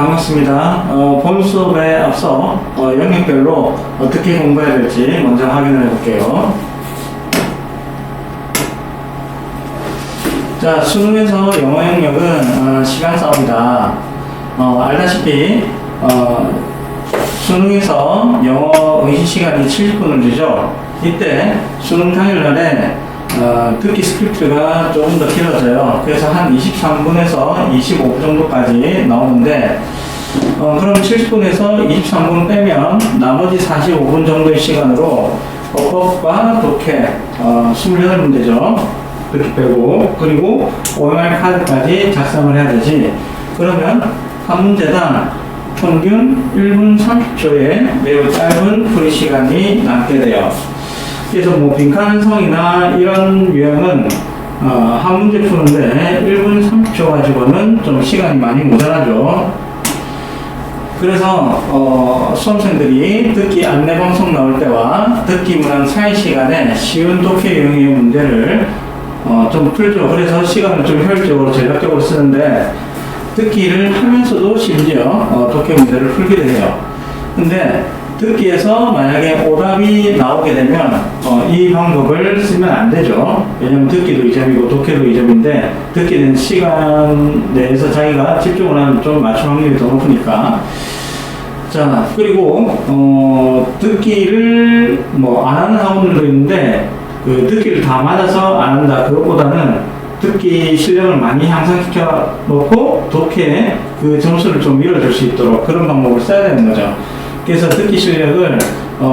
반갑습니다. 본 수업에 앞서 영역별로 어떻게 공부해야 될지 먼저 확인을 해볼게요. 자, 수능에서 영어 영역은 시간 싸움이다. 알다시피 수능에서 영어 의시 시간이 70분을 주죠. 이때 수능 당일날에 듣기 스크립트가 조금 더 길어져요. 그래서 한 23분에서 25분 정도까지 나오는데 그럼 70분에서 23분 빼면 나머지 45분 정도의 시간으로 어법과 독해 28문제죠. 듣기 빼고, 그리고 OMR 카드까지 작성을 해야 되지. 그러면 한 문제당 평균 1분 30초의 매우 짧은 풀이 시간이 남게 돼요. 그래서 뭐 빈칸성이나 이런 유형은 한 문제 푸는데 1분 30초 가지고는 좀 시간이 많이 모자라죠. 그래서 수험생들이 듣기 안내방송 나올 때와 듣기 문항 사이 시간에 쉬운 독해 유형의 문제를 좀 풀죠. 그래서 시간을 좀 효율적으로 전략적으로 쓰는데 듣기를 하면서도 심지어 독해 문제를 풀기도 해요. 근데 듣기에서 만약에 오답이 나오게 되면 이 방법을 쓰면 안 되죠. 왜냐면 듣기도 2점이고 독해도 2점인데 듣기는 시간 내에서 자기가 집중을 하면 좀 맞출 확률이 더 높으니까. 자, 그리고 듣기를 뭐 안 하는 학원들도 있는데 그 듣기를 다 맞아서 안 한다. 그것보다는 듣기 실력을 많이 향상시켜 놓고 독해 그 점수를 좀 밀어줄 수 있도록 그런 방법을 써야 되는 거죠. 그래서 듣기 실력을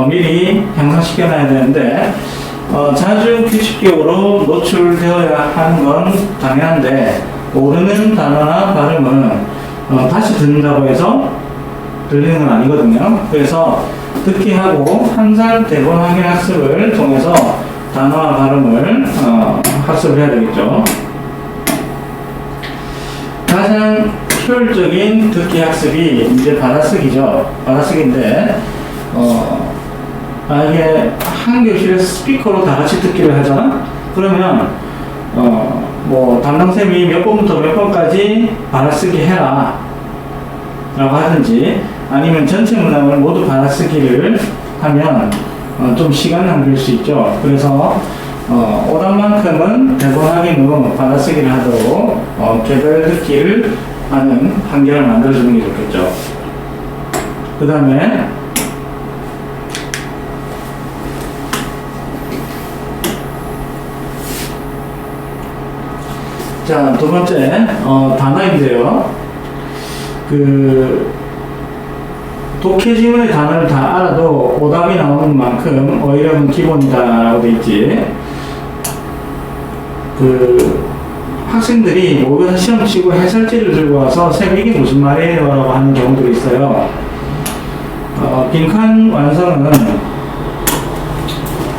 미리 향상시켜 놔야 되는데 자주 규칙적으로 노출되어야 하는 건 당연한데 모르는 단어나 발음은 다시 듣는다고 해서 들리는 건 아니거든요. 그래서 듣기하고 항상 대본 확인 학습을 통해서 단어와 발음을 학습을 해야 되겠죠. 가장 효율적인 듣기 학습이 이제 받아쓰기죠. 받아쓰기인데 만약에 한 교실에서 스피커로 다 같이 듣기를 하잖아? 그러면 뭐 담당쌤이 몇 번부터 몇 번까지 받아쓰기 해라 라고 하든지 아니면 전체 문항을 모두 받아쓰기를 하면 좀 시간 낭비일 수 있죠. 그래서 오답만큼은 대본 확인 후 받아쓰기를 하도록 개별 듣기를 하는 환경을 만들어주는 게 좋겠죠. 그 다음에 자, 두 번째 단어인데요. 그 독해 지문의 단어를 다 알아도 오답이 나오는 만큼 어휘력은 기본이다라고 돼 있지. 그 학생들이 모의고사 시험 치고 해설지를 들고 와서 쌤 이게 무슨 말이에요? 라고 하는 경우도 있어요. 빈칸 완성은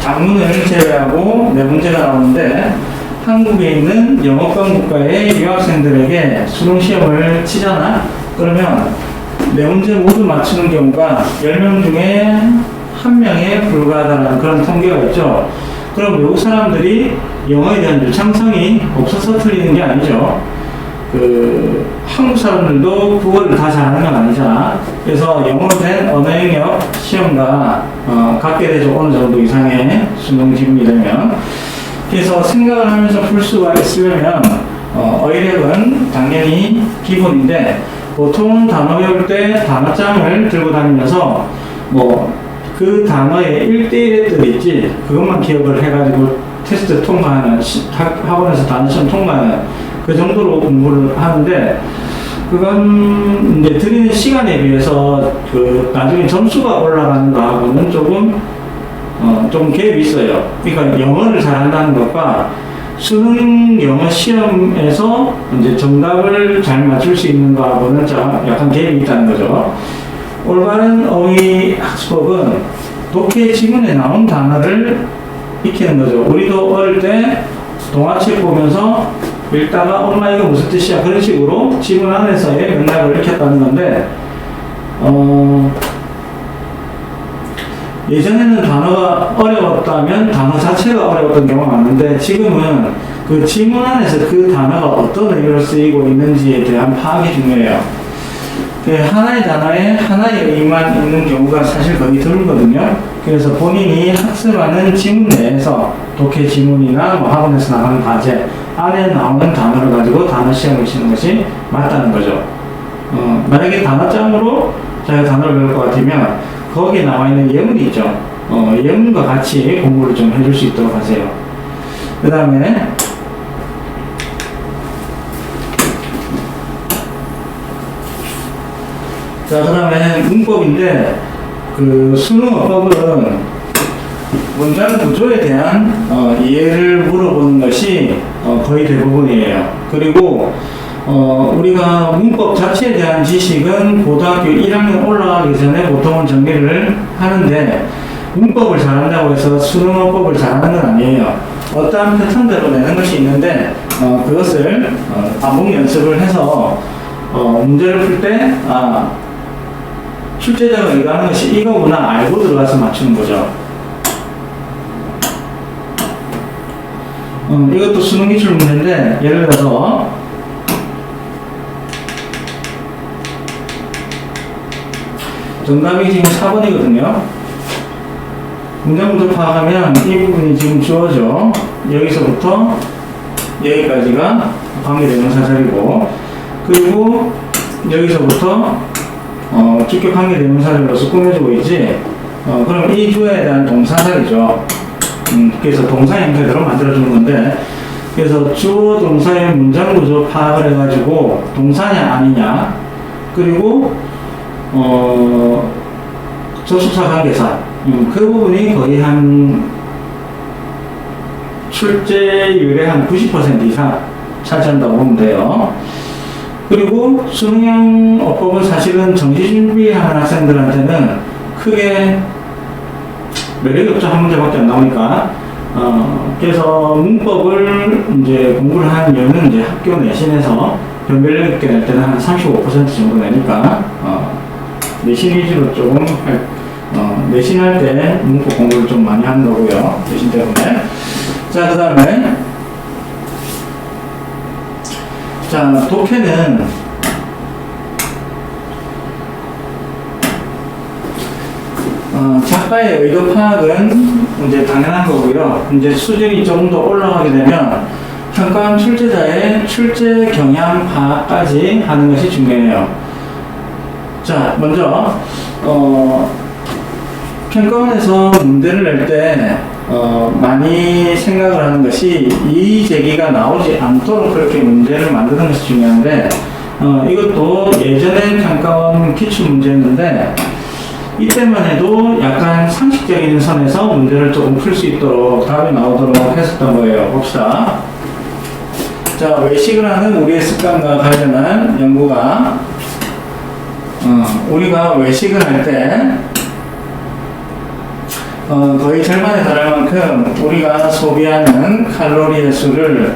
장문을 제외하고 네 문제가 나오는데 한국에 있는 영어권 국가의 유학생들에게 수능 시험을 치잖아? 그러면 네 문제 모두 맞추는 경우가 10명 중에 1명에 불과하다는 그런 통계가 있죠. 그럼 외국 사람들이 영어에 대한 유창성이 없어서 틀리는 게 아니죠. 한국 사람들도 국어를 다 잘하는 건 아니잖아. 그래서 영어로 된 언어 영역 시험과 갖게 되죠. 어느 정도 이상의 수능 지문이 되면. 그래서 생각을 하면서 풀 수가 있으려면 어휘력은 당연히 기본인데 보통 단어 배울 때 단어장을 들고 다니면서 뭐 그 단어의 1대1의 뜻 있지 그것만 기억을 해가지고 테스트 통과하는 학원에서 단어 시험 통과하는 그 정도로 공부를 하는데 그건 이제 드리는 시간에 비해서 그 나중에 점수가 올라가는 거하고는 조금 갭이 있어요. 그러니까 영어를 잘한다는 것과 수능 영어 시험에서 이제 정답을 잘 맞출 수 있는 거하고는 약간 갭이 있다는 거죠. 올바른 어휘 학습법은 독해 지문에 나온 단어를 익히는 거죠. 우리도 어릴 때 동화책 보면서 읽다가 엄마 이거 무슨 뜻이야 그런 식으로 지문 안에서의 맥락을 익혔다는 건데 예전에는 단어가 어려웠다면 단어 자체가 어려웠던 경우가 많은데 지금은 그 지문 안에서 그 단어가 어떤 의미로 쓰이고 있는지에 대한 파악이 중요해요. 하나의 단어에 하나의 의의만 있는 경우가 사실 거의 드물거든요. 그래서 본인이 학습하는 지문 내에서 독해 지문이나 뭐 학원에서 나가는 과제 안에 나오는 단어를 가지고 단어 시험을 치는 것이 맞다는 거죠. 만약에 단어장으로 자기가 단어를 배울 것 같으면 거기에 나와 있는 예문이 있죠. 예문과 같이 공부를 좀 해줄 수 있도록 하세요. 그 다음에 자, 그 다음에 문법인데, 그 수능어법은 문장 구조에 대한 이해를 물어보는 것이 거의 대부분이에요. 그리고 우리가 문법 자체에 대한 지식은 고등학교 1학년 올라가기 전에 보통은 정리를 하는데, 문법을 잘한다고 해서 수능어법을 잘하는 건 아니에요. 어떠한 패턴대로 내는 것이 있는데, 그것을 반복 연습을 해서 문제를 풀 때, 출제자가 의도하는 것이 이거구나 알고 들어가서 맞추는 거죠. 이것도 수능 기출 문제인데, 예를 들어서 정답이 지금 4번이거든요. 문장 구조 파악하면 이 부분이 지금 주어져. 여기서부터 여기까지가 관계대명사 자리고, 그리고 여기서부터 주격 관계대명사절로서 꾸며지고 있지. 그럼 이 주어에 대한 동사절이죠. 그래서 동사 형태대로 만들어주는 건데, 그래서 주어 동사의 문장 구조 파악을 해가지고 동사냐 아니냐, 그리고 접속사 관계사, 그 부분이 거의 한 출제율의 한 90% 이상 차지한다고 보면 돼요. 그리고 수능형 어법은 사실은 정시 준비하는 학생들한테는 크게 매력이 없죠. 한 문제밖에 안 나오니까. 그래서 문법을 이제 공부를 하는 이유는 이제 학교 내신에서 변별력 있게 낼 때는 한 35% 정도 내니까, 내신 위주로 조금 내신할 때 문법 공부를 좀 많이 하는 거고요. 내신 때문에. 자, 그 다음에 자, 독해는 작가의 의도 파악은 이제 당연한 거고요. 이제 수준이 좀 더 올라가게 되면 평가원 출제자의 출제 경향 파악까지 하는 것이 중요해요. 자, 먼저 평가원에서 문제를 낼 때 많이 생각을 하는 것이 이의 제기가 나오지 않도록 그렇게 문제를 만드는 것이 중요한데, 이것도 예전에 평가원 기출 문제였는데, 이때만 해도 약간 상식적인 선에서 문제를 조금 풀 수 있도록 답이 나오도록 했었던 거예요. 봅시다. 자, 외식을 하는 우리의 습관과 관련한 연구가, 우리가 외식을 할 때 거의 절반에 달할 만큼 우리가 소비하는 칼로리의 수를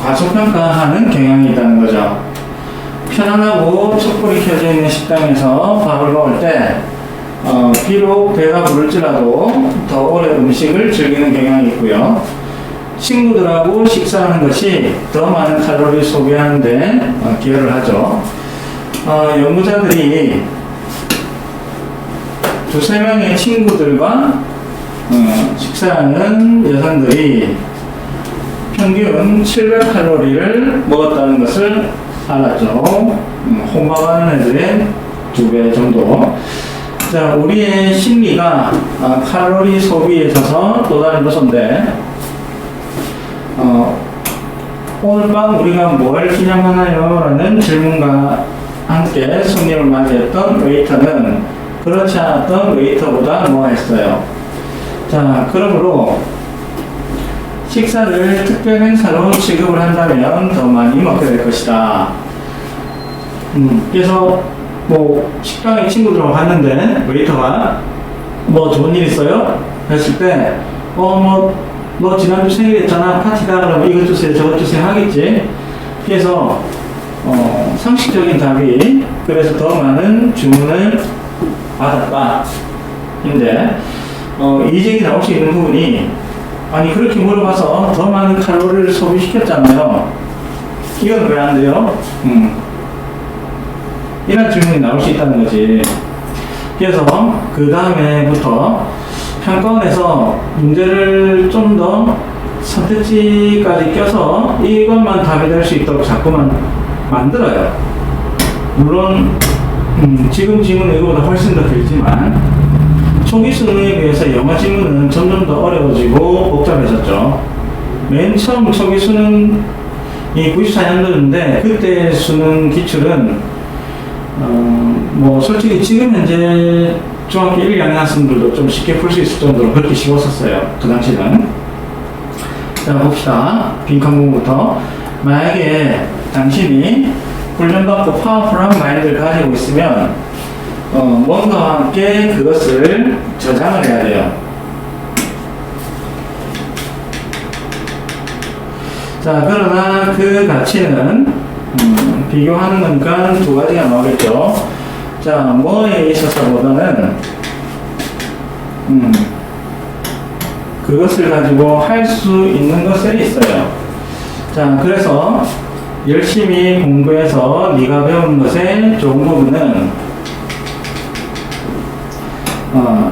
과소평가하는 경향이 있다는 거죠. 편안하고 촛불이 켜져 있는 식당에서 밥을 먹을 때 비록 배가 부를지라도 더 오래 음식을 즐기는 경향이 있고요. 친구들하고 식사하는 것이 더 많은 칼로리 소비하는 데 기여를 하죠. 연구자들이 두세 명의 친구들과 식사하는 여성들이 평균 700칼로리를 먹었다는 것을 알았죠. 혼밥하는 애들의 2배 정도. 자, 우리의 심리가 칼로리 소비에 있어서 또 다른 요소인데, 오늘 밤 우리가 뭘 기념하나요? 라는 질문과 함께 손님을 맞이했던 웨이터는 그렇지 않았던 웨이터보다 뭐 했어요? 자, 그러므로 식사를 특별 행사로 취급을 한다면 더 많이 먹게 될 것이다. 그래서 뭐 식당에 친구들하고 갔는데 웨이터가 뭐 좋은 일 있어요? 했을 때 너 지난주 생일했잖아, 파티다. 그러면 이것 주세요 저것 주세요 하겠지. 그래서 상식적인 답이 그래서 더 많은 주문을 받았다 인데, 이의제기 나올 수 있는 부분이, 아니 그렇게 물어봐서 더 많은 칼로리를 소비시켰잖아요. 이건 왜 안 돼요? 이런 질문이 나올 수 있다는 거지. 그래서 그 다음에부터 평가원에서 문제를 좀 더 선택지까지 껴서 이것만 답이 될 수 있도록 자꾸만 만들어요. 물론 지금 지문은 이거보다 훨씬 더 길지만 초기 수능에 비해서 영어 지문은 점점 더 어려워지고 복잡해졌죠. 맨 처음 초기 수능이 94년도인데 그때 수능 기출은 뭐 솔직히 지금 현재 중학교 1, 2학년 학생들도 좀 쉽게 풀 수 있을 정도로 그렇게 쉬웠었어요. 그 당시는. 자, 봅시다. 빈칸 부분부터. 만약에 당신이 훈련받고 파워풀한 마인드를 가지고 있으면 뭔가와 함께 그것을 저장을 해야 돼요. 자, 그러나 그 가치는 비교하는 거니까 두 가지가 나오겠죠. 자, 뭐에 있어서보다는 그것을 가지고 할 수 있는 것에 있어요. 자, 그래서 열심히 공부해서 네가 배운 것의 좋은 부분은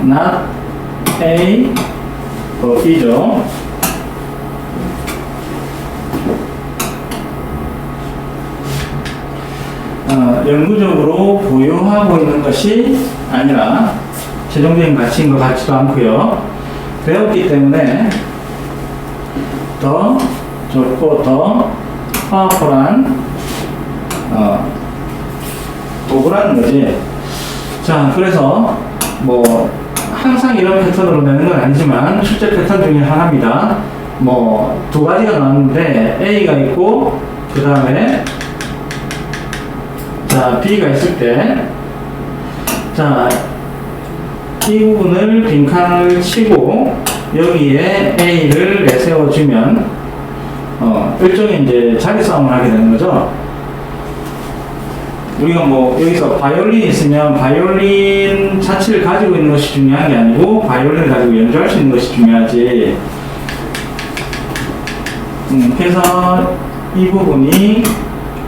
not A, B죠. 영구적으로 보유하고 있는 것이 아니라 최종적인 가치인 것 같지도 않고요. 배웠기 때문에 더 좋고 더 파워풀한 도구라는 거지. 자, 그래서 뭐 항상 이런 패턴으로 내는 건 아니지만 출제 패턴 중에 하나입니다. 뭐 두 가지가 나왔는데 A가 있고 그 다음에 자, B가 있을 때, 자, 이 부분을 빈칸을 치고 여기에 A를 내세워주면 일종의 이제 자기 싸움을 하게 되는 거죠. 우리가 뭐 여기서 바이올린이 있으면 바이올린 자체를 가지고 있는 것이 중요한 게 아니고 바이올린을 가지고 연주할 수 있는 것이 중요하지. 그래서 이 부분이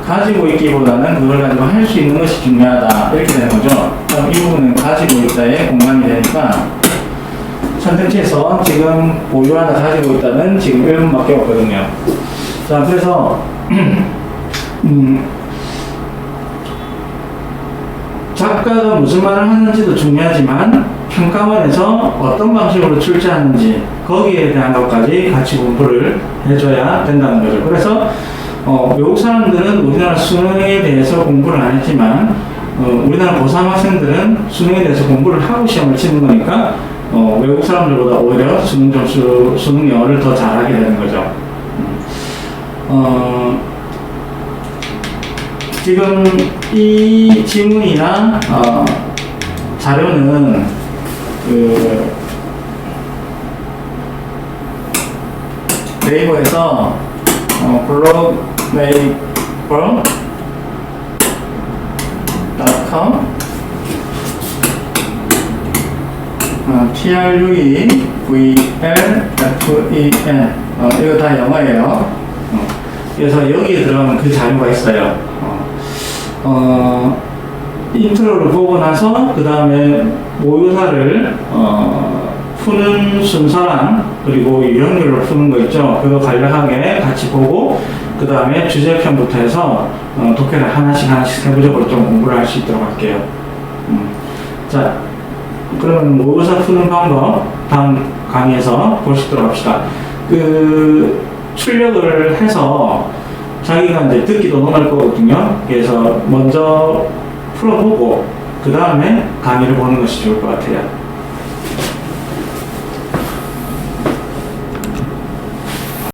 가지고 있기보다는 그걸 가지고 할 수 있는 것이 중요하다. 이렇게 되는 거죠. 그럼 이 부분은 가지고 있다에 공감이 되니까 선택지에서 지금 보유하다 가지고 있다는 지금 1분밖에 없거든요. 자, 그래서 작가가 무슨 말을 하는지도 중요하지만 평가원에서 어떤 방식으로 출제하는지 거기에 대한 것까지 같이 공부를 해줘야 된다는 거죠. 그래서 외국 사람들은 우리나라 수능에 대해서 공부를 안 했지만 우리나라 고3 학생들은 수능에 대해서 공부를 하고 시험을 치는 거니까 외국 사람들보다 오히려 수능 점수, 수능 영어를 더 잘하게 되는 거죠. 지금 이 지문이나 자료는 네이버에서 blogmaker.com TRUEVLFEN 이거 다 영어예요. 그래서 여기에 들어가면 그 자료가 있어요. 인트로를 보고 나서 그 다음에 모의고사를 푸는 순서랑 그리고 유형별로 푸는 거 있죠. 그거 간략하게 같이 보고 그 다음에 주제편부터 해서 독해를 하나씩 세부적으로 좀 공부를 할 수 있도록 할게요. 자, 그러면 모의고사 푸는 방법 다음 강의에서 볼 수 있도록 합시다. 그 출력을 해서 자기가 이제 듣기도 넘어갈 거거든요. 그래서 먼저 풀어보고 그 다음에 강의를 보는 것이 좋을 것 같아요.